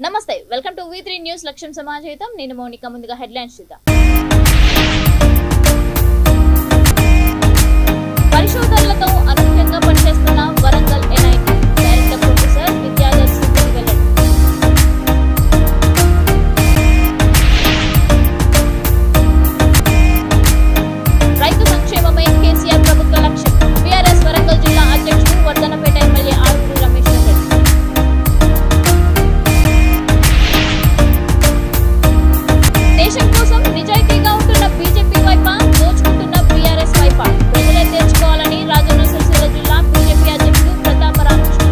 నమస్తే welcome to V3 news లక్ష్యం సమాజేతం నేను మౌనిక ముందుగా హెడ్లైన్స్ చూద్దాం పరిశోధనలతో అనుకూలంగా పనిచేస్తున్న Warangal NIT director professor Vidyadhar Subbathi వెల్లడి రైతు సంక్షేమమే కేసీఆర్ ప్రభుత్వ లక్ష్యం బీఆర్ఎస్ వరంగల్ జిల్లా అధ్యక్షుడు వర్ధనపేట ఎమ్మెల్యే ఆరూరి రమేష్ రెడ్డి దేశం కోసం నిజాయితీగా ఉంటున్న బీజేపీ వైపా దోచుకుంటున్న బీఆర్ఎస్ వైపా ప్రజలే తెచ్చుకోవాలని రాజన్న సిరిసిల్ల జిల్లా బీజేపీ అధ్యక్షుడు ప్రతాప రామకృష్ణ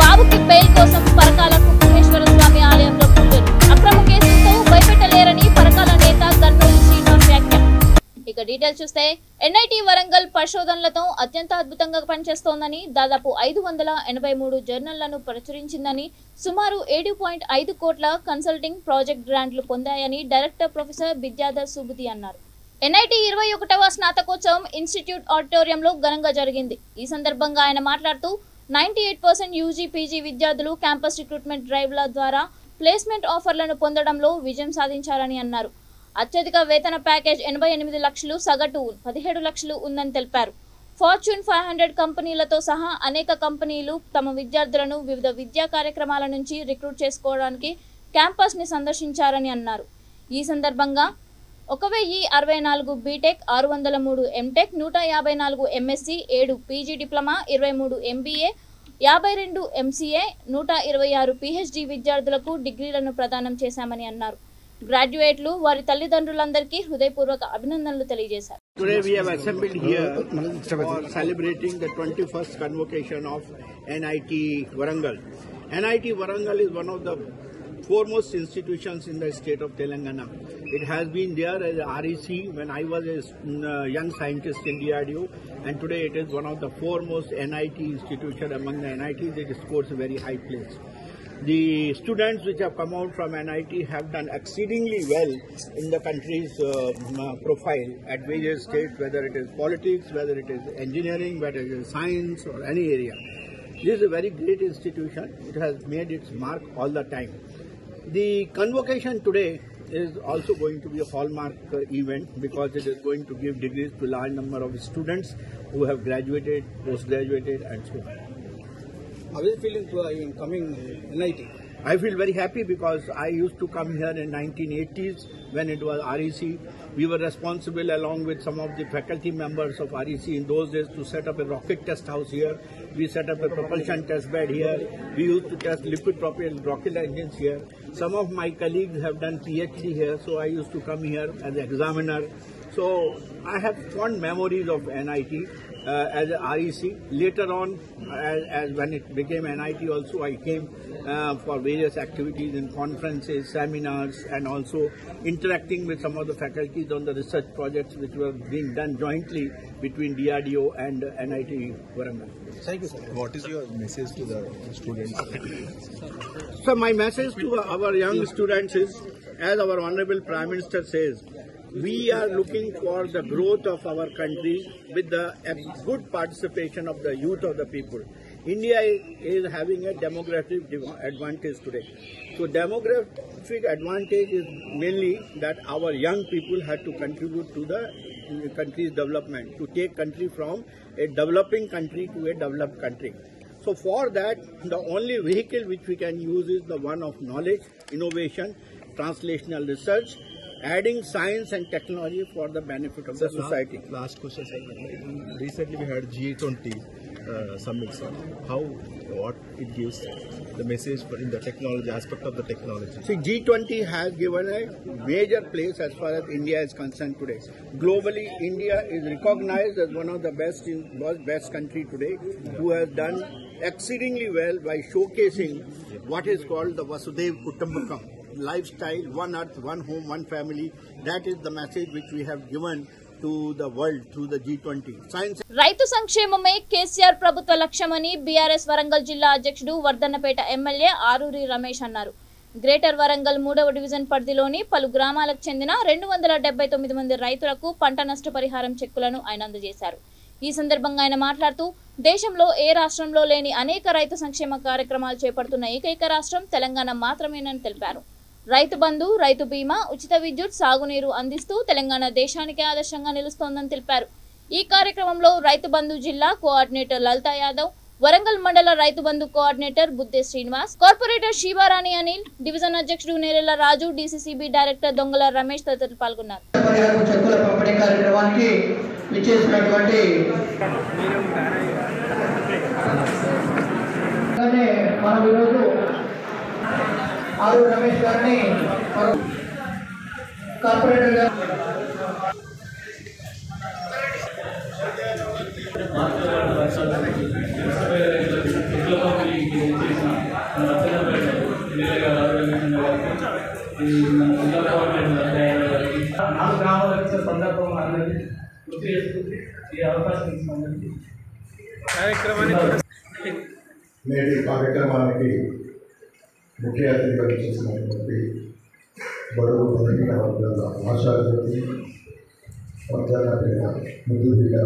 బాబుకి బెయిల్ కోసం పరకాల కుక్కుమేశ్వర స్వామి ఆలయంలో పూజలు అక్రమ కేసులతో భయపెట్టలేరని పరకాల నేత గన్నూరి శ్రీనివాస్ వ్యాఖ్య ఇక డీటెయిల్స్ చూస్తే NIT వరంగల్ పరిశోధనలతో అత్యంత అద్భుతంగా పనిచేస్తోందని దాదాపు 583 జర్నళ్లను ప్రచురించిందని సుమారు 7.5 కోట్ల కన్సల్టింగ్ ప్రాజెక్ట్ గ్రాంట్లు పొందాయని డైరెక్టర్ ప్రొఫెసర్ విద్యాధర్ సుబ్బతి అన్నారు. NIT 21వ స్నాతకోత్సవం ఇన్స్టిట్యూట్ ఆడిటోరియంలో ఘనంగా జరిగింది. ఈ సందర్భంగా ఆయన మాట్లాడుతూ 98% UG PG విద్యార్థులు క్యాంపస్ రిక్రూట్మెంట్ డ్రైవ్ల ద్వారా ప్లేస్మెంట్ ఆఫర్లను పొందడంలో విజయం సాధించారని అన్నారు. అత్యధిక వేతన ప్యాకేజ్ 88 లక్షలు, సగటు 17 లక్షలు ఉందని తెలిపారు. ఫార్చ్యూన్ 500 కంపెనీలతో సహా అనేక కంపెనీలు తమ విద్యార్థులను వివిధ విద్యా కార్యక్రమాల నుంచి రిక్రూట్ చేసుకోవడానికి క్యాంపస్ ని సందర్శించారని అన్నారు. ఈ సందర్భంగా 1064 BTech, 603 MTech, 154 MSc, 7 PG diploma, 23 MBA, 52 MCA, 126 PhD విద్యార్థులకు డిగ్రీలను ప్రదానం చేశామని అన్నారు. గ్రాడ్యుయేట్లు వారి తల్లిదండ్రులందరికీ హృదయపూర్వక అభినందనలు తెలియజేశారు. Today we have assembled here for celebrating the 21st convocation of NIT Warangal. NIT Warangal is one of the foremost institutions in the state of Telangana. It has been there as REC when I was a young scientist in DRDO, and today it is one of the foremost NIT institution among the NITs. It scores a very high place. The students which have come out from NIT have done exceedingly well in the country's profile at various states, whether it is politics, whether it is engineering, whether it is science or any area. This is a very great institution. It has made its mark all the time. The convocation today is also going to be a hallmark event because it is going to give degrees to a large number of students who have graduated, postgraduated and so on. How is it feeling to coming NIT? I feel very happy because I used to come here in 1980s when it was REC. We were responsible along with some of the faculty members of REC in those days to set up a rocket test house here. We set up a propulsion test bed here. We used to test liquid propelled rocket engines here. Some of my colleagues have done PhD here, so I used to come here as an examiner. So I have fond memories of NIT. As a REC. Later on, as when it became NIT also, I came for various activities in conferences, seminars, and also interacting with some of the faculties on the research projects which were being done jointly between DRDO and NIT Warangal. Thank you, sir. What is your message to the students? So my message to our young students is, as our Honorable Prime Minister says, we are looking for the growth of our country with the good participation of the youth of the people. India is having a demographic advantage today. So demographic advantage is mainly that our young people have to contribute to the country's development, to take country from a developing country to a developed country. So for that, the only vehicle which we can use is the one of knowledge, innovation, translational research, adding science and technology for the benefit of the society. Last question, sir. Recently we had G20 summit, sir. What it gives the message for in the technology aspect of the technology? See, G20 has given a major place as far as India is concerned today. Globally, India is recognized as one of the best country today, who has done exceedingly well by showcasing what is called the Vasudhaiv Kutumbakam. Lifestyle, one earth, one home, one family. That is the message which we have given to the world through the G20. Science. రైతు సంక్షేమమే కేసీఆర్ ప్రభుత్వ లక్ష్యమని BRS Warangal జిల్లా అధ్యక్షుడు Wardhannapet MLA Aruri Ramesh అన్నారు. Greater Warangal 3వ division పరిధిలోని పలు గ్రామాలకు చెందిన 279 మంది రైతులకు పంట నష్టపరిహారం చెక్కులను ఆయన అందజేశారు. ఈ సందర్భంగా ఆయన మాట్లాడుతూ దేశంలో ఏ రాష్ట్రంలో లేని అనేక రైతు సంక్షేమ కార్యక్రమాలు చేపడుతున్న ఏకైక రాష్ట్రం తెలంగాణ మాత్రమేనని తెలిపారు. రైతు బంధు, రైతు బీమా, ఉచిత విద్యుత్, సాగునీరు అందిస్తూ తెలంగాణ దేశానికి ఆదర్శంగా నిలుస్తోందని తెలిపారు. ఈ కార్యక్రమంలో రైతు బంధు జిల్లా కోఆర్డినేటర్ లలితా యాదవ్, వరంగల్ మండల Rythu Bandhu coordinator Budde Srinivas, corporator Sivarani Anil, division అధ్యక్షుడు నేరెళ్ల రాజు, డీసీసీబీ డైరెక్టర్ దొంగల రమేష్ తదితరులు పాల్గొన్నారు. రమేష్ గారిని కార్పొరేటర్ గారు నేటి కార్యక్రమానికి ముఖ్య అతిథిగా చేసినటువంటి బడుగు బలహీన వర్గాల ఆశాజ్యోతి మధ్యాహ్నపేట ముద్దుబిడ్డ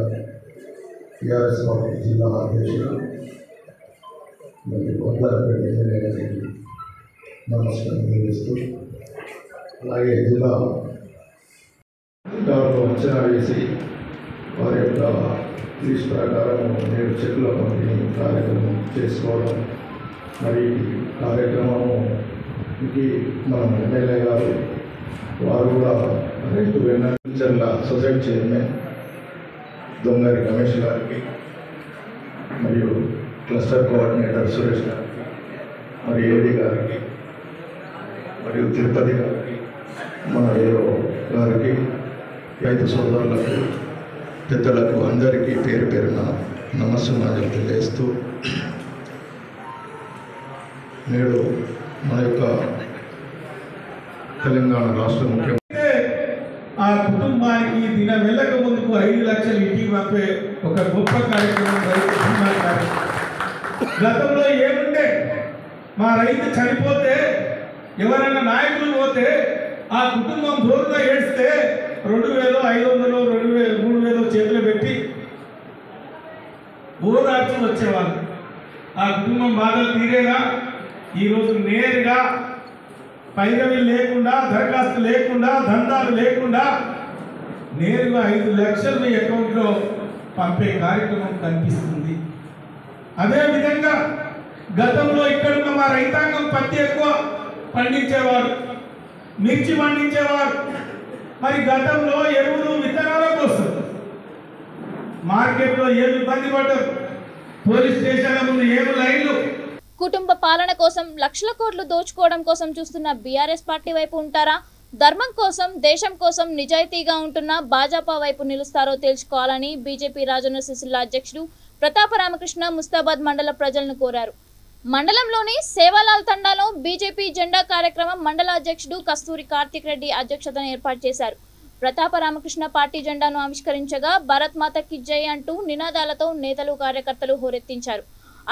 టీఆర్ఎస్ పార్టీ జిల్లా అధ్యక్షుడు మరియు కొండలపేట ఎమ్మెల్యే గారికి నమస్కారం తెలియజేస్తూ, అలాగే జిల్లా అధికారులు అంచనా వేసి వారి యొక్క లిస్ట్ ప్రకారం నేడు చెక్కుల పంపిణీ కార్యక్రమం చేసుకోవడం, మరి కార్యక్రమంకి మన ఎమ్మెల్యే గారు వారు కూడా రైతు వెన్నచర్ల సొసైటీ చైర్మన్ దొంగరి రమేష్ గారికి మరియు క్లస్టర్ కోఆర్డినేటర్ సురేష్ గారికి మరి ఏడీ గారికి మరియు తిరుపతి గారికి మన ఏఓ గారికి రైతు సోదరులకు పెద్దలకు అందరికీ పేరు పేరున నమస్కారాలు తెలియజేస్తూ, నేడు మన యొక్క తెలంగాణ రాష్ట్ర ముఖ్యమంత్రి ఆ కుటుంబానికి దిన వెళ్ళక ముందుకు 5 లక్షలు ఇంటికి పంపే ఒక గొప్ప కార్యక్రమం రైతు. గతంలో ఏముంటే మా రైతు చనిపోతే ఎవరైనా నాయకులు పోతే ఆ కుటుంబం దూరంగా ఏడిస్తే 2,000, 500, 2,000, 3,000 చేతులు పెట్టి ఓదార్చి వచ్చేవాళ్ళు. ఆ కుటుంబం బాధలు తీరేగా ఈరోజు నేరుగా పైరవి లేకుండా, దరఖాస్తు లేకుండా, దందాలు లేకుండా నేరుగా 5 లక్షలు మీ అకౌంట్లో పంపే కార్యక్రమం కనిపిస్తుంది. అదేవిధంగా గతంలో ఇక్కడున్న మా రైతాంగం పత్తి ఎక్కువ పండించేవారు, మిర్చి పండించేవారు. మరి గతంలో ఎరువులు, విత్తనాల కోసం మార్కెట్లో ఏమి ఇబ్బంది పడ్డారు, పోలీస్ స్టేషన్ల ముందు ఏమి లైన్లు. కుటుంబ పాలన కోసం లక్షల కోట్లు దోచుకోవడం కోసం చూస్తున్న బీఆర్ఎస్ పార్టీ వైపు ఉంటారా, ధర్మం కోసం, దేశం కోసం నిజాయితీగా ఉంటున్న భాజపా వైపు నిలుస్తారో తెలుసుకోవాలని బీజేపీ రాజన్న సిరిసిల్ల అధ్యక్షుడు ప్రతాప రామకృష్ణ ముస్తాబాద్ మండల ప్రజలను కోరారు. మండలంలోని సేవాలాల్ తండాలో బీజేపీ జెండా కార్యక్రమం మండల అధ్యక్షుడు కస్తూరి కార్తిక్ రెడ్డి అధ్యక్షతన ఏర్పాటు చేశారు. ప్రతాప రామకృష్ణ పార్టీ జెండాను ఆవిష్కరించగా భారత్ మాతకి జై అంటూ నినాదాలతో నేతలు, కార్యకర్తలు హోరెత్తించారు.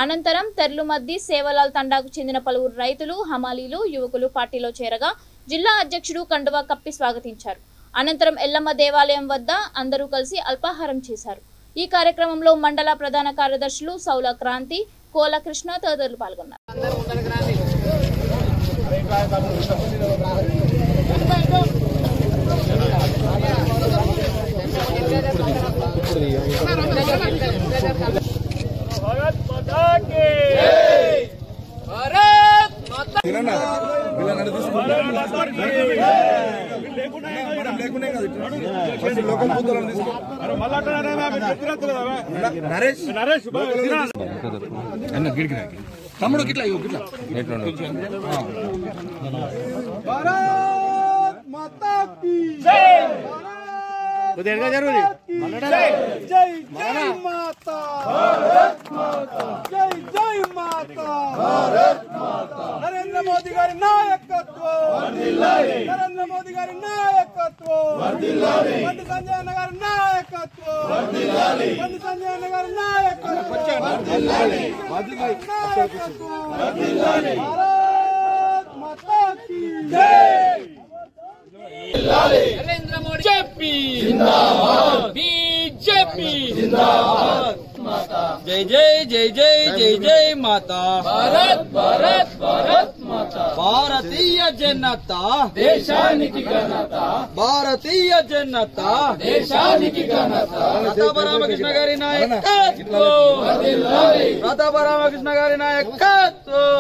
అనంతరం తెర్లుమద్ది సేవాలాల్ తండాకు చెందిన పలువురు రైతులు, హమాలీలు, యువకులు పార్టీలో చేరగా జిల్లా అధ్యక్షుడు కండువా కప్పి స్వాగతించారు. అనంతరం ఎల్లమ్మ దేవాలయం వద్ద అందరూ కలిసి అల్పాహారం చేశారు. ఈ కార్యక్రమంలో మండల ప్రధాన కార్యదర్శులు సౌల క్రాంతి, కోల కృష్ణ తదితరులు పాల్గొన్నారు. తమ్ముడు గిట్లా जय जय माता भारत माता जय जय माता भारत माता नरेंद्र मोदी गारी नायकत्व वर्धिल्लाली नरेंद्र मोदी गारी नायकत्व वर्धिल्लाली बंडी संजय नगर नायकत्व वर्धिल्लाली बंडी संजय नगर नायकत्व वर्धिल्लाली नायकत्व वर्धिल्लाली भारत माता की जय नरेंद्र मोदी जिंदाबाद बीजेपी जिंदाबाद जय जय जय जय जय जय माता भारत भारत भारत माता भारतीय जनता देशानिकी ఘనता భారతీయ జనతా దేశానికి ఘనత ప్రతాప రామకృష్ణ గారి నాయకత్వం వర్ధిల్లాలి ప్రతాప రామకృష్ణ గారి నాయకత్వం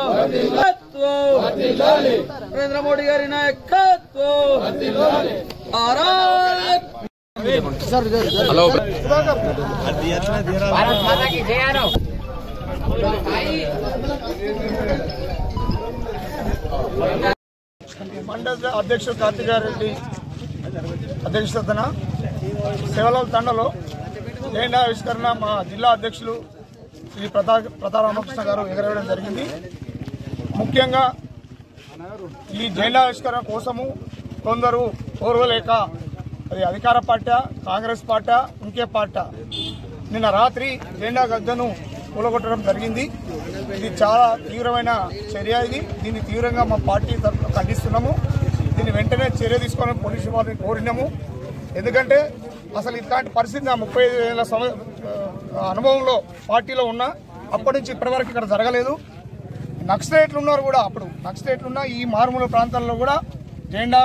వర్ధిల్లాలి నరేంద్ర మోడీ గారి నాయకత్వం వర్ధిల్లాలి భారత్ హలో భారత్ మాతా కీ జై అను మండల అధ్యక్షుడు కార్తికారెడ్డి అధ్యక్షతన సేవలాల్ తండలో జెండా ఆవిష్కరణ మా జిల్లా అధ్యక్షులు శ్రీ ప్రతారామకృష్ణ గారు ఎగరవేయడం జరిగింది. ముఖ్యంగా ఈ జెండా ఆవిష్కరణ కోసము కొందరు ఓర్వలేక అది అధికార పార్టీ, కాంగ్రెస్ పార్టీ, ఇంకే పార్టీ నిన్న రాత్రి జెండా గద్దెను కూలగొట్టడం జరిగింది. ఇది చాలా తీవ్రమైన చర్య. దీన్ని తీవ్రంగా మా పార్టీ తరఫున ఖండిస్తున్నాము. దీన్ని వెంటనే చర్య తీసుకొని పోలీసు వారిని కోరినాము. ఎందుకంటే అసలు ఇట్లాంటి పరిస్థితి నా 35 ఏళ్ల అనుభవంలో పార్టీలో ఉన్నా అప్పటి నుంచి ఇప్పటివరకు ఇక్కడ జరగలేదు. నక్సలైట్లు ఉన్నారు కూడా, అప్పుడు నక్సలైట్లు ఉన్న ఈ మారుమూల ప్రాంతాల్లో కూడా జెండా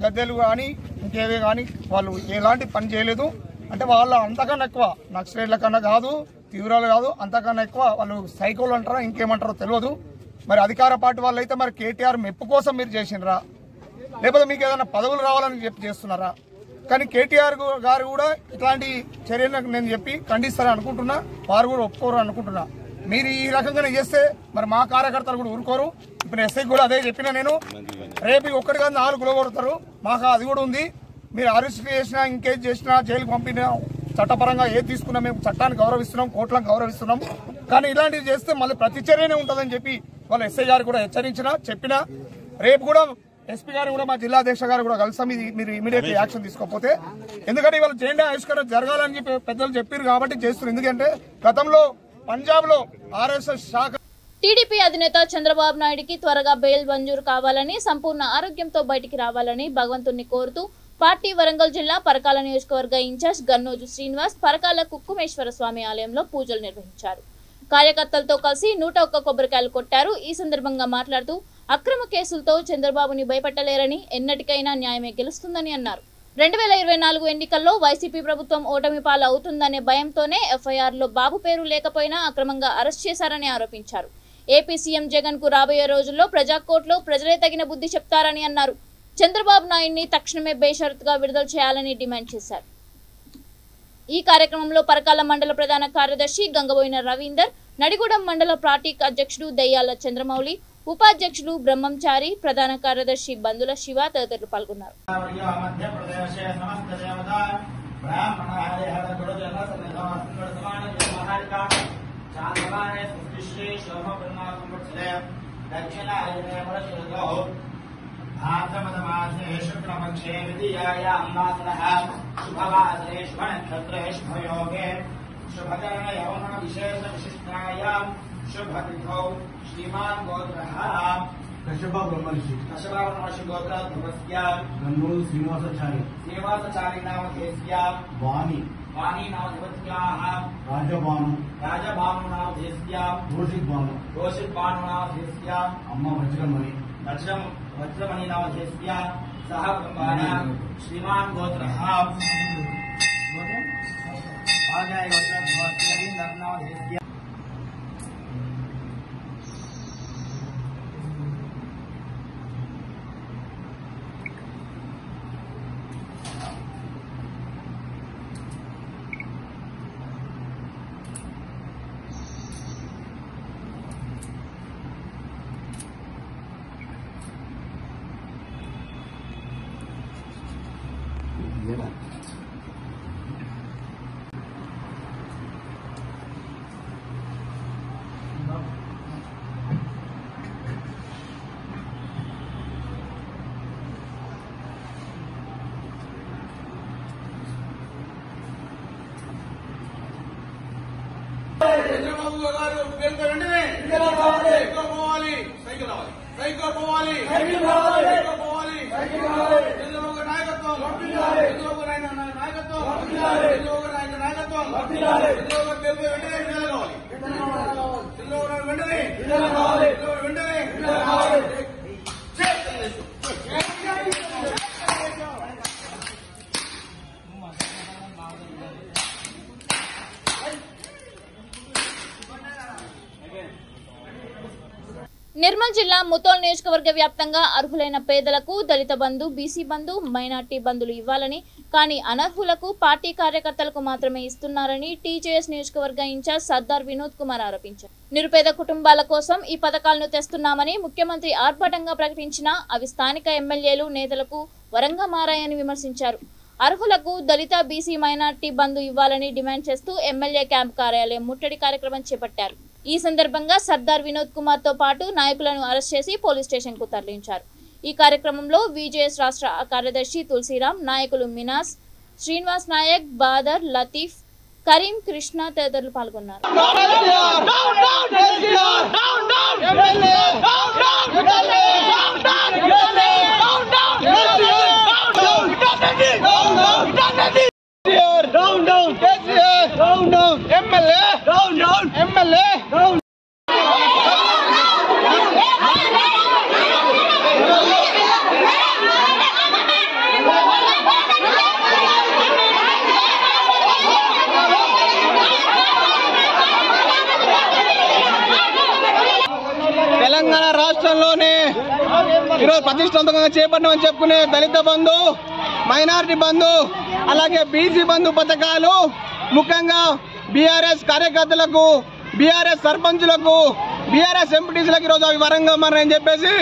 గద్దెలు కానీ ఇంకేవే కానీ వాళ్ళు ఎలాంటి పని చేయలేదు. అంటే వాళ్ళ అంతకన్నా ఎక్కువ నక్సలైట్ల కన్నా కాదు, తీవ్రాలు కాదు, అంతకన్నా ఎక్కువ వాళ్ళు సైకోలు అంటారా ఇంకేమంటారో తెలియదు. మరి అధికార పార్టీ వాళ్ళు అయితే మరి కేటీఆర్ మెప్పు కోసం మీరు చేసినరా, లేకపోతే మీకు ఏదైనా పదవులు రావాలని చెప్పి చేస్తున్నారా? కానీ కేటీఆర్ గారు కూడా ఇట్లాంటి చర్యలకు నేను చెప్పి ఖండిస్తారని అనుకుంటున్నా, వారు కూడా ఒప్పుకోరు అనుకుంటున్నా. మీరు ఈ రకంగానే చేస్తే మరి మా కార్యకర్తలు కూడా ఊరుకోరు. ఇప్పుడు ఎస్ఐకి కూడా అదే చెప్పినా నేను, రేపు ఒక్కటి కాదు 4 కొడతారు. మాకు అది కూడా ఉంది. మీరు అరెస్ట్ చేసినా, ఇంకేజ్ చేసినా, జైలుకు పంపినా, చట్టపరంగా ఏది తీసుకున్నా మేము చట్టాన్ని గౌరవిస్తున్నాం, కోర్టులను గౌరవిస్తున్నాం. కానీ ఇలాంటివి చేస్తే మళ్ళీ ప్రతి చర్యనే ఉంటుందని చెప్పి వాళ్ళ ఎస్ఐ గారు కూడా హెచ్చరించినా చెప్పినా, రేపు కూడా ఎస్పీ గారు కూడా మా జిల్లా అధ్యక్ష గారు కూడా కలిసాం. ఇది మీరు ఇమీడియట్లీ యాక్షన్ తీసుకోకపోతే, ఎందుకంటే ఇవాళ జెండా ఆవిష్కరణ జరగాలని చెప్పి పెద్దలు చెప్పారు కాబట్టి చేస్తున్నారు. ఎందుకంటే గతంలో పంజాబ్ లో ఆర్ఎస్ఎస్ శాఖ టీడీపీ అధినేత చంద్రబాబు నాయుడుకి త్వరగా బెయిల్ మంజూరు కావాలని, సంపూర్ణ ఆరోగ్యంతో బయటికి రావాలని భగవంతుణ్ణి కోరుతూ పార్టీ వరంగల్ జిల్లా పరకాల నియోజకవర్గ ఇన్ఛార్జ్ గన్నోజు శ్రీనివాస్ పరకాల కుక్కుమేశ్వర స్వామి ఆలయంలో పూజలు నిర్వహించారు. కార్యకర్తలతో కలిసి 101 కొబ్బరికాయలు కొట్టారు. ఈ సందర్భంగా మాట్లాడుతూ అక్రమ కేసులతో చంద్రబాబుని భయపెట్టలేరని, ఎన్నటికైనా న్యాయమే గెలుస్తుందని అన్నారు. 2024 ఎన్నికల్లో వైసీపీ ప్రభుత్వం ఓటమి పాలు అవుతుందనే భయంతోనే ఎఫ్ఐఆర్లో బాబు పేరు లేకపోయినా అక్రమంగా అరెస్ట్ చేశారని ఆరోపించారు. ఏపీ సీఎం జగన్ కు రాబోయే రోజుల్లో ప్రజాకోర్టులో ప్రజలే తగిన బుద్ధి చెప్తారని అన్నారు. చంద్రబాబు నాయుడిని తక్షణమే బేషరతుగా విడుదల చేయాలని డిమాండ్ చేశారు. ఈ కార్యక్రమంలో పరకాల మండల ప్రధాన కార్యదర్శి గంగబోయిన రవీందర్, నడిగూడెం మండల పార్టీ అధ్యక్షుడు దయ్యాల చంద్రమౌళి, ఉపాధ్యక్షులు బ్రహ్మంచారి, ప్రధాన కార్యదర్శి బందుల శివ తదితరులు పాల్గొన్నారు. भाद्रपदमासे शुक्लपक्षे द्वितीयायां वासरः शुभवासरे शुभनक्षत्रे शुभयोगे शुभकरणयौवनविशेषविशिष्टायां शुभतिथौ श्रीमान् गोत्रः कश्यपब्रह्मर्षि गोत्रात्मकस्य गन्नोजु श्रीनिवासाचार्य नामधेयस्य वाणी नामधेयस्याः राजभानु नामधेयस्य दोषितभानु नामधेयस्य अम्म वज्रमणि नामधेयस्य सह कुटुम्बानां श्रीमान् गोत्रः नामधेयस्य చంద్రబాబు గారు పేరుతో వెంటనే సైకో పోవాలి, చంద్రబాబు నాయకత్వం, చంద్రబాబు నాయకత్వం, నిర్మల్ జిల్లా ముతోల్ నియోజకవర్గ వ్యాప్తంగా అర్హులైన పేదలకు దళిత బంధు, బీసీ బంధు, మైనార్టీ బంధులు ఇవ్వాలని, కానీ అనర్హులకు పార్టీ కార్యకర్తలకు మాత్రమే ఇస్తున్నారని టీజేఎస్ నియోజకవర్గ ఇన్ఛార్జ్ సర్దార్ వినోద్ కుమార్ ఆరోపించారు. నిరుపేద కుటుంబాల కోసం ఈ పథకాలను తెస్తున్నామని ముఖ్యమంత్రి ఆర్భాటంగా ప్రకటించినా అవి స్థానిక ఎమ్మెల్యేలు, నేతలకు వరంగా మారాయని విమర్శించారు. అర్హులకు దళిత, బీసీ, మైనార్టీ బంధు ఇవ్వాలని డిమాండ్ చేస్తూ ఎమ్మెల్యే క్యాంప్ కార్యాలయం ముట్టడి కార్యక్రమం చేపట్టారు. ఈ సందర్భంగా సర్దార్ వినోద్ కుమార్ తో పాటు నాయకులను అరెస్ట్ చేసి పోలీస్ స్టేషన్ కు తరలించారు. ఈ కార్యక్రమంలో విజేఎస్ రాష్ట్ర కార్యదర్శి తులసిరామ్, నాయకులు మినాస్, శ్రీనివాస్ నాయక్, బాదర్, లతీఫ్, కరీం, కృష్ణ తదితరులు పాల్గొన్నారు. తెలంగాణ రాష్ట్రంలోనే ఈరోజు ప్రతిష్టాత్మకంగా చేపట్టామని చెప్పుకునే దళిత బంధు, మైనారిటీ బంధు, అలాగే బీసీ బంధు పథకాలు ముఖ్యంగా బీఆర్ఎస్ కార్యకర్తలకు, బీఆర్ఎస్ సర్పంచులకు, బీఆర్ఎస్ ఎంపీటీసీలకు ఈరోజు అవి వరంగా మారని చెప్పేసి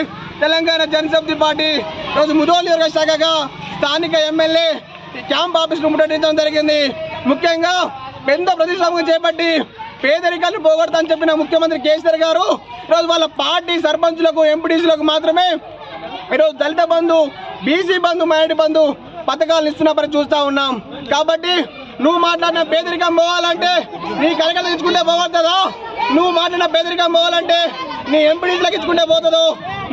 తెలంగాణ జనశక్తి పార్టీ ఈరోజు ముదోల్ నియోజకవర్గ శాఖగా స్థానిక ఎమ్మెల్యే క్యాంప్ ఆఫీసును ముట్టడించడం జరిగింది. ముఖ్యంగా పెద్ద ప్రతిష్టాత్మకంగా చేపట్టి పేదరికాన్ని పోగొడతామని చెప్పిన ముఖ్యమంత్రి కేసీఆర్ గారు ఈరోజు వాళ్ళ పార్టీ సర్పంచులకు, ఎంపీటీసీలకు మాత్రమే ఈరోజు దళిత బంధు, బీసీ బంధు, మైనారిటీ బంధు పథకాలను ఇస్తున్న పని చూస్తూ ఉన్నాం. కాబట్టి నువ్వు మాట్లాడిన పేదరికం పోవాలంటే నీ కార్యకర్తలు ఇచ్చుకుంటే పోగొడుతుందో, నువ్వు మాట్లాడిన పేదరికం పోవాలంటే నీ ఎంపీటీసీలకు ఇచ్చుకుంటే పోతుందో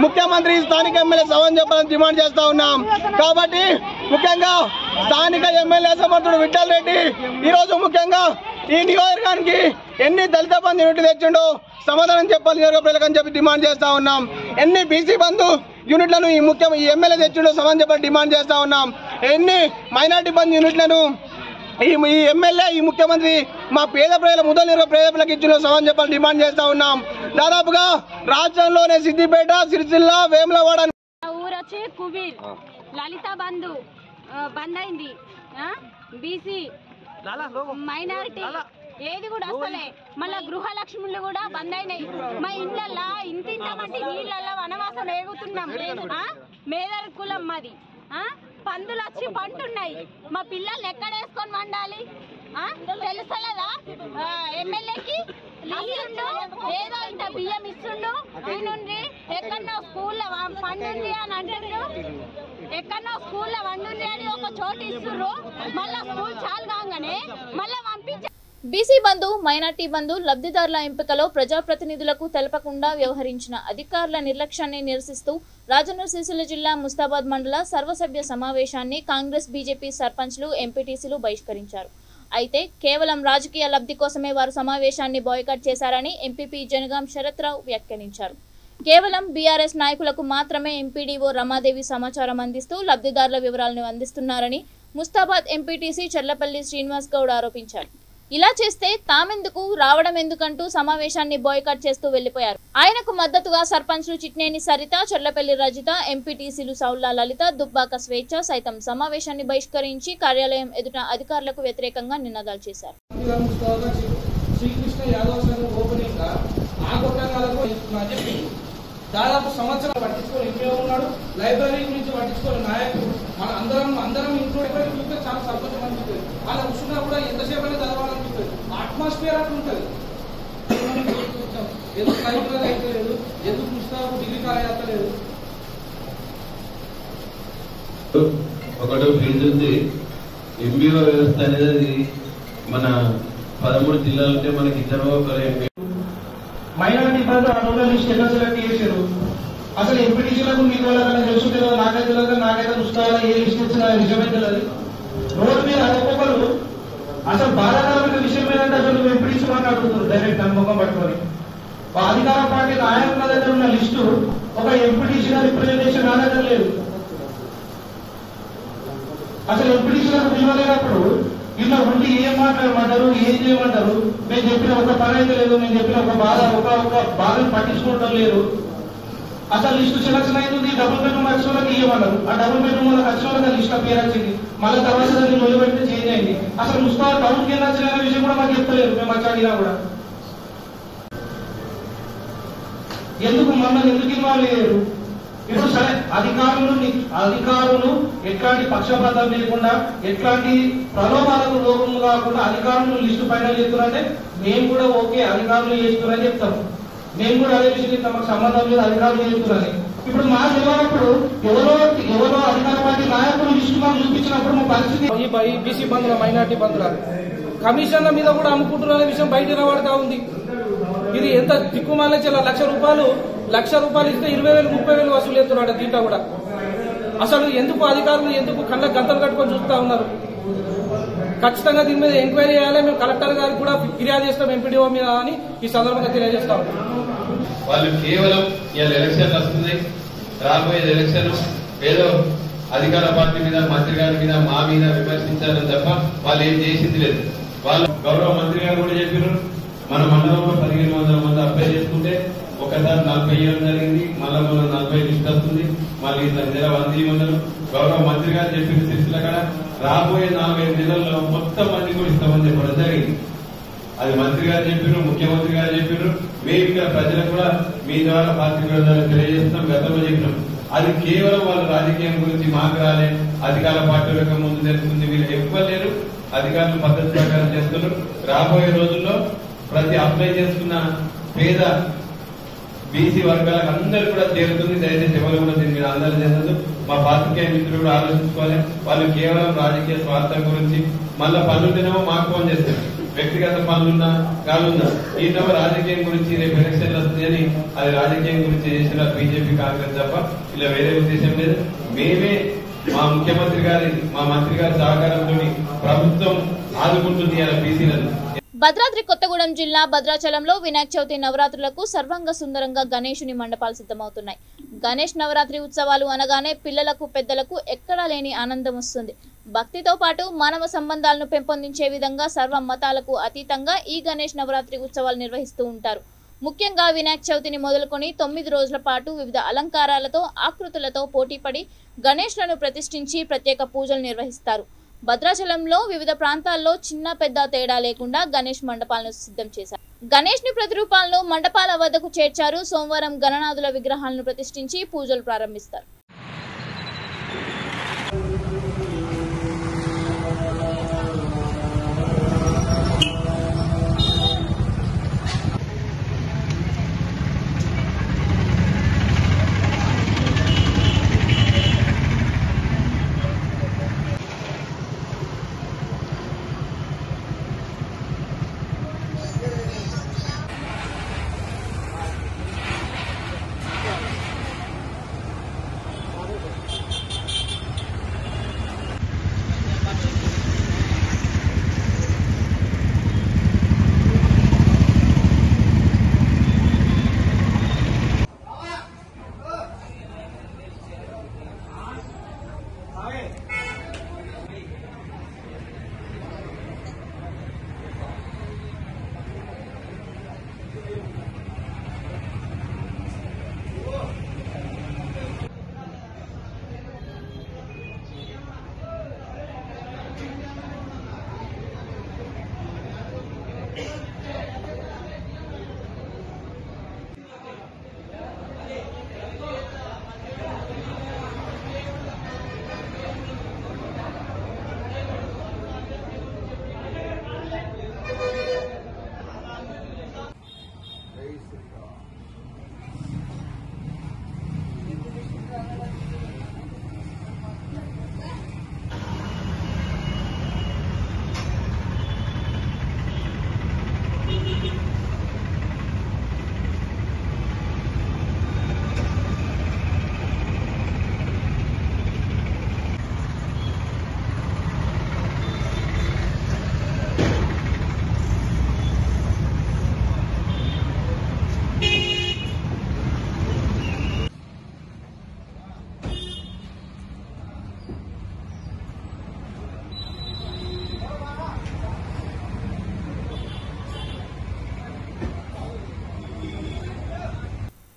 ముఖ్యమంత్రి స్థానిక ఎమ్మెల్యే సవాల్ చెప్పాలని డిమాండ్ చేస్తా ఉన్నాం. కాబట్టి ముఖ్యంగా స్థానిక ఎమ్మెల్యే సమర్థుడు విఠల్ రెడ్డి ఈరోజు ముఖ్యంగా ఈ నియోజకవర్గానికి ఎన్ని దళిత బంధు యూనిట్లు తెచ్చిండో సమాధానం చెప్పాలి నియోజక ప్రజలకు చెప్పి డిమాండ్ చేస్తా ఉన్నాం. ఎన్ని బీసీ బంధు యూనిట్లను ఈ ఎమ్మెల్యే తెచ్చిండో సమాధానం చెప్పాలని డిమాండ్ చేస్తా ఉన్నాం. ఎన్ని మైనార్టీ బంధు యూనిట్లను ఈ ఎమ్మెల్యే, ఈ ముఖ్యమంత్రి మా పేద ప్రజల ముదోల్ నియోజక పేద ప్రజలకు ఇచ్చిన సమాధానం చెప్పాలని డిమాండ్ చేస్తా ఉన్నాం. దాదాపుగా రాష్ట్రంలోనే సిద్దిపేట, సిరిసిల్ల, వేములవాడ ఊరొచ్చి కుబీర్, లలిత బంధు బంద్ అయింది, బీసీ, మైనారిటీ ఏది కూడా వస్తలే. మళ్ళా గృహలక్ష్ములు కూడా బంద్ అయినాయి. మా ఇళ్ళల్లో ఇంతింతమంటి నీళ్ళల్లో వనవాసం ఏగుతున్నాం. మేదర్ కులం మాది. పందులు వచ్చి పంటున్నాయి. మా పిల్లల్ని ఎక్కడ వేసుకొని వండాలి తెలుసలేదా? ఎమ్మెల్యేకి ఇస్తుండు, ఏదో ఇంత బియ్యం ఇస్తుండు, ఈయనుండి ఎక్కడో స్కూల్లో పండుంది అని అంటుండ్రు, ఎక్కడో స్కూల్లో వండుంది అని ఒక చోటు ఇస్తుర్రు. మళ్ళా స్కూల్ చాలు కాగానే మళ్ళా పంపించారు. బీసీ బంధు, మైనార్టీ బంధు లబ్ధిదారుల ఎంపికలో ప్రజాప్రతినిధులకు తెలపకుండా వ్యవహరించిన అధికారుల నిర్లక్ష్యాన్ని నిరసిస్తూ రాజన్న సిరిసిల్ల జిల్లా ముస్తాబాద్ మండల సర్వసభ్య సమావేశాన్ని కాంగ్రెస్, బీజేపీ సర్పంచ్లు, ఎంపీటీసీలు బహిష్కరించారు. అయితే కేవలం రాజకీయ లబ్ధి కోసమే వారు సమావేశాన్ని బాయ్కాట్ చేశారని ఎంపీపీ జనగాం శరత్రావు వ్యాఖ్యానించారు. కేవలం బీఆర్ఎస్ నాయకులకు మాత్రమే ఎంపీడీఓ రమాదేవి సమాచారం అందిస్తూ లబ్ధిదారుల వివరాలను అందిస్తున్నారని ముస్తాబాద్ ఎంపీటీసీ చర్లపల్లి శ్రీనివాస్ గౌడ్ ఆరోపించారు. ఇలా చేస్తే తామెందుకు, రావడం ఎందుకంటూ సమావేశాన్ని బాయ్కాట్ చేస్తూ వెళ్లిపోయారు. ఆయనకు మద్దతుగా సర్పంచ్లు చిట్నేని సరిత, చర్లపల్లి రజిత, ఎంపీటీసీలు సౌల్లా లలిత, దుబ్బాక స్వేచ్ఛ సైతం సమావేశాన్ని బహిష్కరించి కార్యాలయం ఎదుట అధికారులకు వ్యతిరేకంగా నినాదాలు చేశారు. దాదాపు సంవత్సరాలు పట్టించుకొని ఇంట్లో ఉన్నాడు. లైబ్రరీ గురించి పట్టించుకోని నాయకుడు మన అందరం ఇంక్లూడ్ చూస్తే చాలా సంతోషం అనిపిస్తుంది. వాళ్ళ కూర్చున్నా కూడా ఎంతసేపు అయినా చదవాలనిపిస్తుంది. అట్మాస్ఫియర్ అట్లా ఉంటుంది. ఎందుకు లైబ్రరీ అయితే లేదు, ఎందుకు పుస్తకాలు డిగ్రీ కాలేజ్ అత్తలేదు. ఒకటి ఫీల్డ్ ఉంది. ఎంబీఓ వ్యవస్థ అనేది మన 13 జిల్లాలు ఉంటే మనకి ఇద్దరు మైనారిటీ బంధు ఆ రోజుల లిస్ట్ ఎలా సెలెక్ట్ చేశారు? అసలు ఎంపీటీసీలకు మీకు వాళ్ళకన్నా తెలుసు తెలియదు, నాకైతే ముస్తాబాద్ ఏ లిస్ట్ ఇచ్చినా నిజమే తెలియదు. రోడ్డు మీద ఒక్కొక్కరు అసలు బాధాకరమైన విషయం ఏంటంటే అసలు నువ్వు ఎంపీడీసీ మాట్లాడుతున్నారు డైరెక్ట్ నమ్మకం పట్టుకొని అధికార పార్టీ నాయకుల దగ్గర ఉన్న లిస్టు ఒక ఎంపీడీసీ రిప్రజెంటేషన్ నా దగ్గర లేదు. అసలు ఎంపీడీసీలకు పిలవలేనప్పుడు ఇలా ఉండి ఏం మాట్లాడమంటారు, ఏం చేయమంటారు? మేము చెప్పిన ఒక పని అయితే లేదు, మేము చెప్పిన ఒక బాధను పట్టించుకోవడం లేదు. అసలు లిస్టు సెలక్షన్ అవుతుంది, డబుల్ బెడ్రూమ్ వచ్చిన వాళ్ళకి ఇవ్వమన్నారు. ఆ డబుల్ బెడ్రూమ్ వాళ్ళకి వచ్చిన వాళ్ళకి లిస్ట్ పేరు వచ్చింది. మళ్ళీ తర్వాత దాన్ని మొదలుపెడితే చేంజ్ అయింది. అసలు ముస్తాబా టౌన్కి ఏం వచ్చిన విషయం కూడా మాకు చెప్తలేదు. మేము వచ్చి అడిగినా కూడా ఎందుకు మమ్మల్ని ఎందుకు ఇన్వాల్వ్ అయ్యారు? ఇప్పుడు సరే అధికారులు ఎట్లాంటి పక్షపాతం లేకుండా ఎట్లాంటి ప్రలోభాలకు లోపము కాకుండా అధికారులు లిస్టు ఫైనల్ చేస్తున్నారంటే మేము కూడా ఓకే అధికారులు చేస్తున్నారని చెప్తాము. మేము కూడా అదే విషయం చెప్తాం, మాకు సంబంధం లేదు అధికారులు చేస్తున్నారని. ఇప్పుడు మా తెలియనప్పుడు ఎవరో అధికార పార్టీ నాయకులు లిస్టు మాకు చూపించినప్పుడు మా పరిస్థితి ఈ బీసీ బంధుల మైనార్టీ బంధుల కమిషన్ల మీద కూడా అమ్ముకుంటున్న విషయం బయట నిలబడతా ఉంది. ఇది ఎంత దిక్కుమాలే చాలా ₹1,00,000 ఇస్తే 20,000 30,000 వసూలు చేస్తున్నాడు దీంట్లో కూడా. అసలు ఎందుకు అధికారులు ఎందుకు కళ్ళ గంతలు కట్టుకొని చూస్తా ఉన్నారు? ఖచ్చితంగా దీని మీద ఎంక్వైరీ చేయాలి. మేము కలెక్టర్ గారికి కూడా ఫిర్యాదు చేస్తాం ఎంపీడీఓ మీద అని ఈ సందర్భంగా తెలియజేస్తాం. వాళ్ళు కేవలం ఇవాళ ఎలక్షన్ వస్తున్నాయి, రాబోయేది ఎలక్షన్ ఏదో అధికార పార్టీ మీద మంత్రి గారి మీద మా మీద విమర్శించాలని తప్ప వాళ్ళు ఏం చేసింది లేదు. వాళ్ళు గౌరవ మంత్రి గారు కూడా చెప్పారు, మన మండలంలో 1,500 మంది అప్లై చేసుకుంటే ఒకసారి 40 ఇవ్వడం జరిగింది, మళ్ళీ 40 లిస్ట్ వస్తుంది, మళ్ళీ 100 గౌరవ మంత్రి గారు చెప్పిన సిరిసిల్ల కాడ రాబోయే 4-5 నెలల్లో మొత్తం మంది కూడా ఇస్తామని చెప్పడం జరిగింది. అది మంత్రి గారు చెప్పారు, ముఖ్యమంత్రి గారు చెప్పారు. మేము ఇక్కడ ప్రజలకు కూడా మీ ద్వారా పార్టీల ద్వారా తెలియజేస్తున్నాం, గతంలో చెప్పినాం. అది కేవలం వాళ్ళ రాజకీయం గురించి మాకు రాలే, అధికార పార్టీలకు ముందు తెలుస్తుంది, వీళ్ళు ఇవ్వలేరు, అధికారులు పద్ధతి ప్రకారం చేస్తున్నారు. రాబోయే రోజుల్లో ప్రతి అప్లై చేసుకున్న పేద బీసీ వర్గాలకు అందరూ కూడా చేరుతుంది. దయచేసి ఎవరు కూడా దీని మీద అందరూ చేస్తారు. మా పాత్రికేయ మిత్రులు కూడా ఆలోచించుకోవాలి. వాళ్ళు కేవలం రాజకీయ స్వార్థం గురించి మళ్ళా పనులుంటేనేమో మాకు ఫోన్ చేస్తారు, వ్యక్తిగత పనులున్నా కాలున్నా ఈటో రాజకీయం గురించి రేపు ఎలక్షన్లు వస్తుందని అది రాజకీయం గురించి చేసిన బీజేపీ కాంగ్రెస్ తప్ప ఇలా వేరే ఉద్దేశం లేదు. మేమే మా ముఖ్యమంత్రి గారి మా మంత్రి గారి సహకారంతో ప్రభుత్వం ఆదుకుంటుంది అలా బీసీలను. భద్రాద్రి కొత్తగూడెం జిల్లా భద్రాచలంలో వినాయక చవితి నవరాత్రులకు సర్వంగ సుందరంగా గణేశుని మండపాలు సిద్ధమవుతున్నాయి. గణేష్ నవరాత్రి ఉత్సవాలు అనగానే పిల్లలకు పెద్దలకు ఎక్కడా లేని ఆనందం వస్తుంది. భక్తితో పాటు మానవ సంబంధాలను పెంపొందించే విధంగా సర్వ మతాలకు అతీతంగా ఈ గణేష్ నవరాత్రి ఉత్సవాలు నిర్వహిస్తూ ఉంటారు. ముఖ్యంగా వినాయక చవితిని మొదలుకొని 9 రోజుల పాటు వివిధ అలంకారాలతో ఆకృతులతో పోటీపడి గణేష్లను ప్రతిష్ఠించి ప్రత్యేక పూజలు నిర్వహిస్తారు. భద్రాచలంలో వివిధ ప్రాంతాల్లో చిన్న పెద్ద తేడా లేకుండా గణేష్ మండపాలను సిద్ధం చేశారు. గణేష్ ని ప్రతిరూపాలను మండపాల వద్దకు చేర్చారు. సోమవారం గణనాథుల విగ్రహాలను ప్రతిష్ఠించి పూజలు ప్రారంభిస్తారు.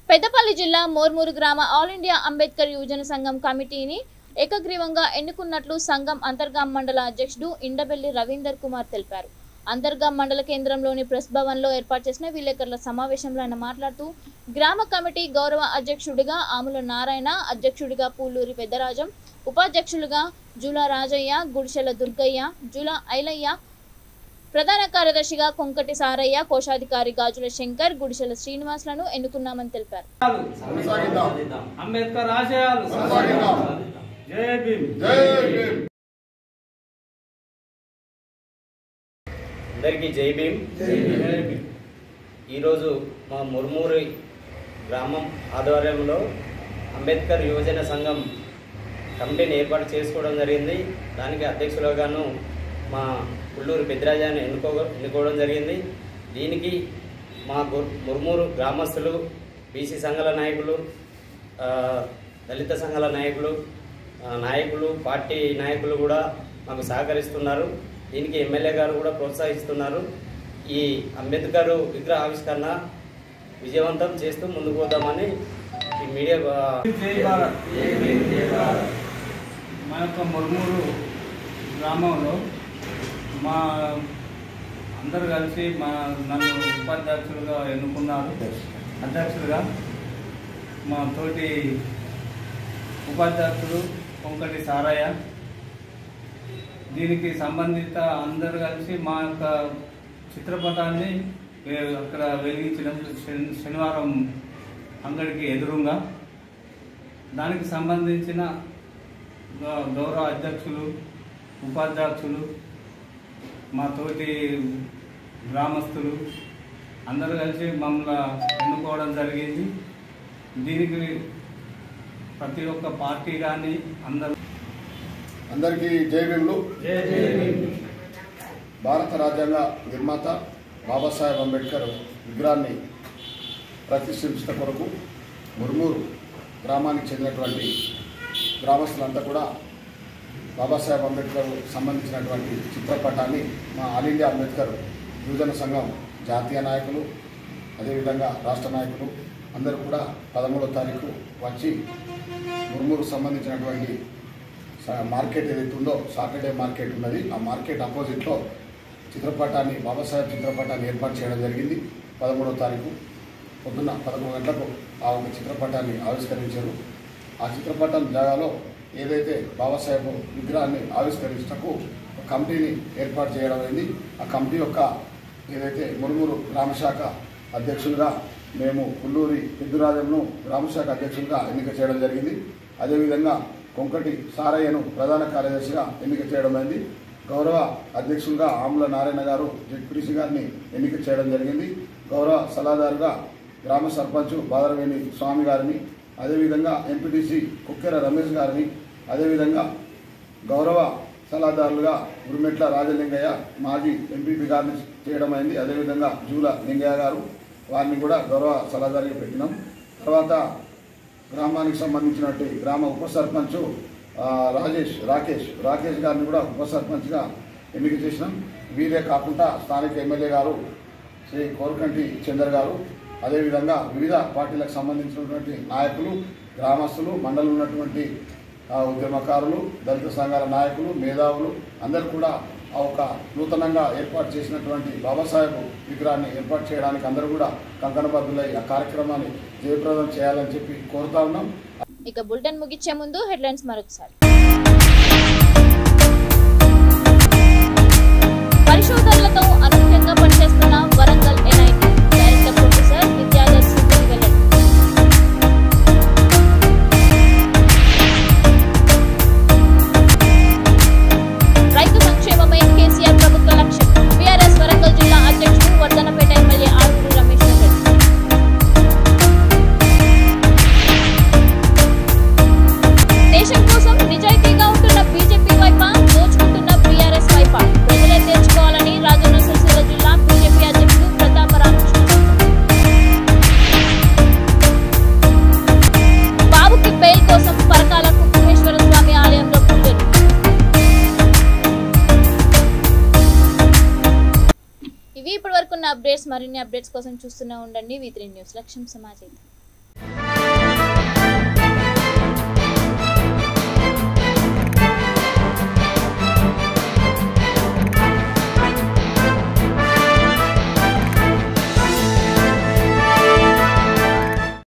పెద్దపల్లి జిల్లా మోర్మూరు గ్రామ ఆల్ ఇండియా అంబేద్కర్ యువజన సంఘం కమిటీని ఏకగ్రీవంగా ఎన్నుకున్నట్లు సంఘం అంతర్గాం మండల అధ్యక్షుడు ఇండబెల్లి రవీందర్ కుమార్ తెలిపారు. అంతర్గాం మండల కేంద్రంలోని ప్రెస్ భవన్లో ఏర్పాటు చేసిన విలేకరుల సమావేశంలో ఆయన మాట్లాడుతూ గ్రామ కమిటీ గౌరవ అధ్యక్షుడిగా ఆముల నారాయణ, అధ్యక్షుడిగా పూలూరి పెద్దరాజం, ఉపాధ్యక్షులుగా జూల రాజయ్య, గుడిశెల దుర్గయ్య, జూల ఐలయ్య, ప్రధాన కార్యదర్శిగా కొంకటి సారయ్య, కోశాధికారి గాజుల శంకర్, గుడిశెల శ్రీనివాసులను ఎన్నుకున్నామని తెలిపారు. అంబేద్కర్ ఆశయాలు జై భీమ్. అందరికీ జై భీమ్. ఈరోజు మా ముర్మూరి గ్రామం ఆధ్వర్యంలో అంబేద్కర్ యువజన సంఘం కమిటీని ఏర్పాటు చేసుకోవడం జరిగింది. దానికి అధ్యక్షులుగాను మా పుల్లూరు పెద్దరాజాన్ని ఎన్నుకోవడం జరిగింది. దీనికి మా ముర్మూరు గ్రామస్తులు, బీసీ సంఘాల నాయకులు, దళిత సంఘాల నాయకులు, పార్టీ నాయకులు కూడా మాకు సహకరిస్తున్నారు. దీనికి ఎమ్మెల్యే గారు కూడా ప్రోత్సహిస్తున్నారు. ఈ అంబేద్కర్ విగ్రహ ఆవిష్కరణ విజయవంతం చేస్తూ ముందుకు పోదామని ఈ మీడియా మా యొక్క ముర్మూరు గ్రామంలో మా అందరు కలిసి నన్ను ఉపాధ్యక్షులుగా ఎన్నుకున్నారు. అధ్యక్షులుగా మా తోటి ఉపాధ్యక్షుడు కొంకటి సారయ్య. దీనికి సంబంధిత అందరు కలిసి మా యొక్క చిత్రపటాన్ని అక్కడ వెలిగించడం శనివారం అంగడికి ఎదురుగా. దానికి సంబంధించిన గౌరవ అధ్యక్షులు, ఉపాధ్యక్షులు, మా తోటి గ్రామస్తులు అందరూ కలిసి మమ్మల్ని ఎన్నుకోవడం జరిగింది. దీనికి ప్రతి ఒక్క పార్టీ కానీ అందరికీ జై భీములు. భారత రాజ్యాంగ నిర్మాత బాబాసాహెబ్ అంబేద్కర్ విగ్రహాన్ని ప్రతిష్ఠించడం కొరకు ముర్మూరు గ్రామానికి చెందినటువంటి గ్రామస్తులంతా కూడా బాబాసాహెబ్ అంబేద్కర్ సంబంధించినటువంటి చిత్రపటాన్ని మా ఆల్ ఇండియా అంబేద్కర్ యువజన సంఘం జాతీయ నాయకులు, అదేవిధంగా రాష్ట్ర నాయకులు అందరూ కూడా 13వ తారీఖు వచ్చి ముర్మూరు సంబంధించినటువంటి మార్కెట్ ఏదైతే ఉందో సాటర్డే మార్కెట్ ఉన్నది, ఆ మార్కెట్ అపోజిట్లో చిత్రపటాన్ని, బాబాసాహెబ్ చిత్రపటాన్ని ఏర్పాటు చేయడం జరిగింది. 13వ తారీఖు పొద్దున్న 11 గంటలకు ఆ ఒక చిత్రపటాన్ని ఆవిష్కరించారు. ఆ చిత్రపటం జాగాలో ఏదైతే బాబాసాహెబ్ విగ్రహాన్ని ఆవిష్కరించటకు ఒక కమిటీని ఏర్పాటు చేయడం అయింది. ఆ కమిటీ యొక్క ఏదైతే ముర్మూరు గ్రామశాఖ అధ్యక్షులుగా మేము పుల్లూరి పెద్దరాజంను గ్రామశాఖ అధ్యక్షులుగా ఎన్నిక చేయడం జరిగింది. అదేవిధంగా కొంకటి సారయ్యను ప్రధాన కార్యదర్శిగా ఎన్నిక చేయడం అయింది. గౌరవ అధ్యక్షులుగా ఆముల నారాయణ గారు జెడ్పీటీసీ గారిని ఎన్నిక చేయడం జరిగింది. గౌరవ సలహాదారుగా గ్రామ సర్పంచ్ బాదరవేణి స్వామి గారిని, అదేవిధంగా ఎంపీటీసీ కుక్కెర రమేష్ గారిని, అదేవిధంగా గౌరవ సలహాదారులుగా గురుమెట్ల రాజలింగయ్య మాజీ ఎంపీపీ గారిని చేయడం అయింది. అదేవిధంగా జూల లింగయ్య గారు, వారిని కూడా గౌరవ సలహాదారుగా పెట్టినాం. తర్వాత గ్రామానికి సంబంధించినట్టు గ్రామ ఉప సర్పంచ్ రాకేష్ గారిని కూడా ఉప సర్పంచ్గా ఎన్నిక చేసినాం. వీరే కాకుండా స్థానిక ఎమ్మెల్యే గారు శ్రీ కోరకంటి చందర్ గారు, అదేవిధంగా వివిధ పార్టీలకు సంబంధించినటువంటి నాయకులు, గ్రామస్తులు, మండలంలో ఉన్నటువంటి ఉద్యమకారులు, దళిత సంఘాల నాయకులు, మేధావులు అందరూ కూడా ఆ ఒక నూతనంగా ఏర్పాటు చేసినటువంటి బాబాసాహెబ్ విగ్రహాన్ని ఏర్పాటు చేయడానికి అందరూ కూడా కంకణబద్ధులై ఆ కార్యక్రమాన్ని జయప్రదం చేయాలని చెప్పి కోరుతా ఉన్నాం. ఇక బులెటిన్ ముగించే ముందు హెడ్లైన్స్ మరొకసారి. పరిశోధనలతో అనూహ్యంగా పనిచేస్తున్న Warangal NIT director professor Vidyadhar Singh వెల్లడి. రైతు సంక్షేమమే కేసీఆర్ ప్రభుత్వ లక్ష్యం. బీఆర్ఎస్ వరంగల్ జిల్లా అధ్యక్షుడు వర్ధనపేట ఎమ్మెల్యే ఆలూరు రమేశ్వర్ రెడ్డి. దేశం కోసం నిజాయితీగా ఉంటున్న బీజేపీ వైపా, దోచుకుంటున్న బీఆర్ఎస్ వైపా ప్రజలే తేల్చుకోవాలని రాజన్న సిరిసిల్ల జిల్లా బీజేపీ అధ్యక్షుడు ప్రతాప రామకృష్ణ. బాబుకి బెయిల్ కోసం పరకాల కుక్కుమేశ్వర స్వామి ఆలయంలో పూజలు. ఇవి ఇప్పటి వరకు ఉన్న అప్డేట్స్. మరిన్ని అప్డేట్స్ కోసం చూస్తూనే ఉండండి V3 న్యూస్. లక్ష్యం సమాజం.